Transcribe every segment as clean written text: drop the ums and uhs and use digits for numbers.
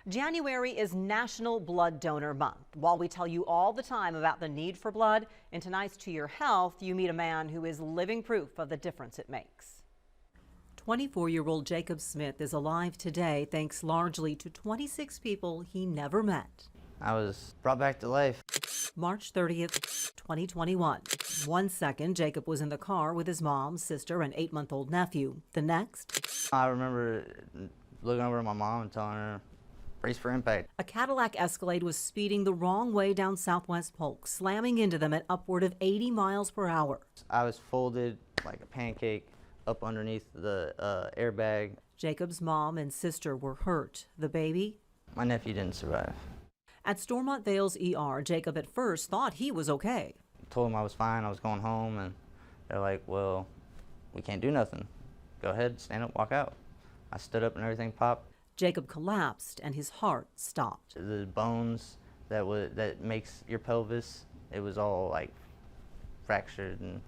January is National Blood Donor Month. While we tell you all the time about the need for blood, in tonight's To Your Health, you meet a man who is living proof of the difference it makes. 24-year-old Jacob Smith is alive today thanks largely to 26 people he never met. I was brought back to life. March 30th, 2021. One second, Jacob was in the car with his mom, sister, and 8-month-old nephew. The next, I remember looking over at my mom and telling her, brace for impact. a Cadillac Escalade was speeding the wrong way down Southwest Polk, slamming into them at upward of 80 miles per hour. I was folded like a pancake up underneath the airbag. Jacob's mom and sister were hurt. The baby? My nephew didn't survive. At Stormont Vale's ER, Jacob at first thought he was okay. Told him I was fine, I was going home, and they're like, well, we can't do nothing. Go ahead, stand up, walk out. I stood up and everything popped. Jacob collapsed and his heart stopped. The bones that makes your pelvis, it was all like fractured and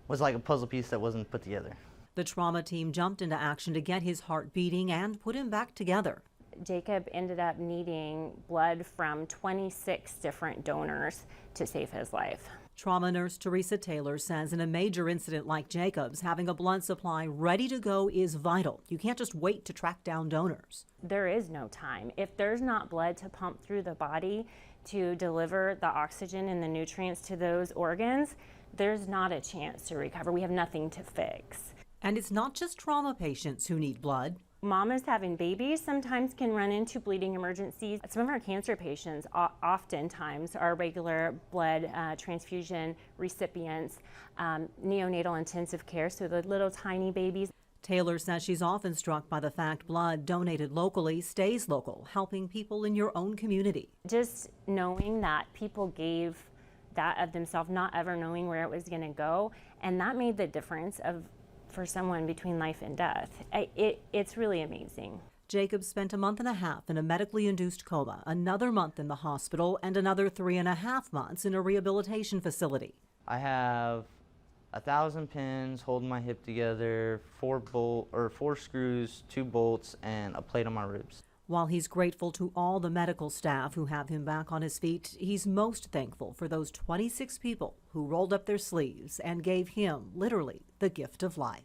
was like a puzzle piece that wasn't put together. The trauma team jumped into action to get his heart beating and put him back together. Jacob ended up needing blood from 26 different donors to save his life. Trauma nurse Teresa Taylor says in a major incident like Jacob's, having a blood supply ready to go is vital. You can't just wait to track down donors. There is no time. If there's not blood to pump through the body to deliver the oxygen and the nutrients to those organs, there's not a chance to recover. We have nothing to fix. And it's not just trauma patients who need blood. Mamas having babies sometimes can run into bleeding emergencies. Some of our cancer patients oftentimes are regular blood transfusion recipients, neonatal intensive care, so the little tiny babies. Taylor says she's often struck by the fact blood donated locally stays local, helping people in your own community. Just knowing that people gave that of themselves, not ever knowing where it was going to go, and that made the difference for someone between life and death. It's really amazing. Jacob spent a month and a half in a medically induced coma, another month in the hospital, and another 3.5 months in a rehabilitation facility. I have 1,000 pins holding my hip together, 4 screws, 2 bolts, and a plate on my ribs. While he's grateful to all the medical staff who have him back on his feet, he's most thankful for those 26 people who rolled up their sleeves and gave him, literally, the gift of life.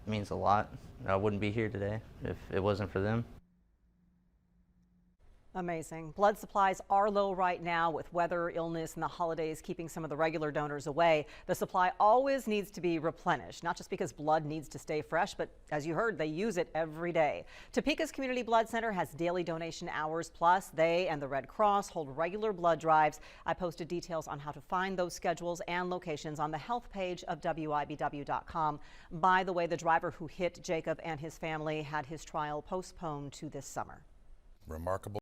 It means a lot. I wouldn't be here today if it wasn't for them. Amazing. Blood supplies are low right now with weather, illness, and the holidays keeping some of the regular donors away. The supply always needs to be replenished, not just because blood needs to stay fresh, but as you heard, they use it every day. Topeka's Community Blood Center has daily donation hours, plus they and the Red Cross hold regular blood drives. I posted details on how to find those schedules and locations on the health page of WIBW.com. By the way, the driver who hit Jacob and his family had his trial postponed to this summer. Remarkable.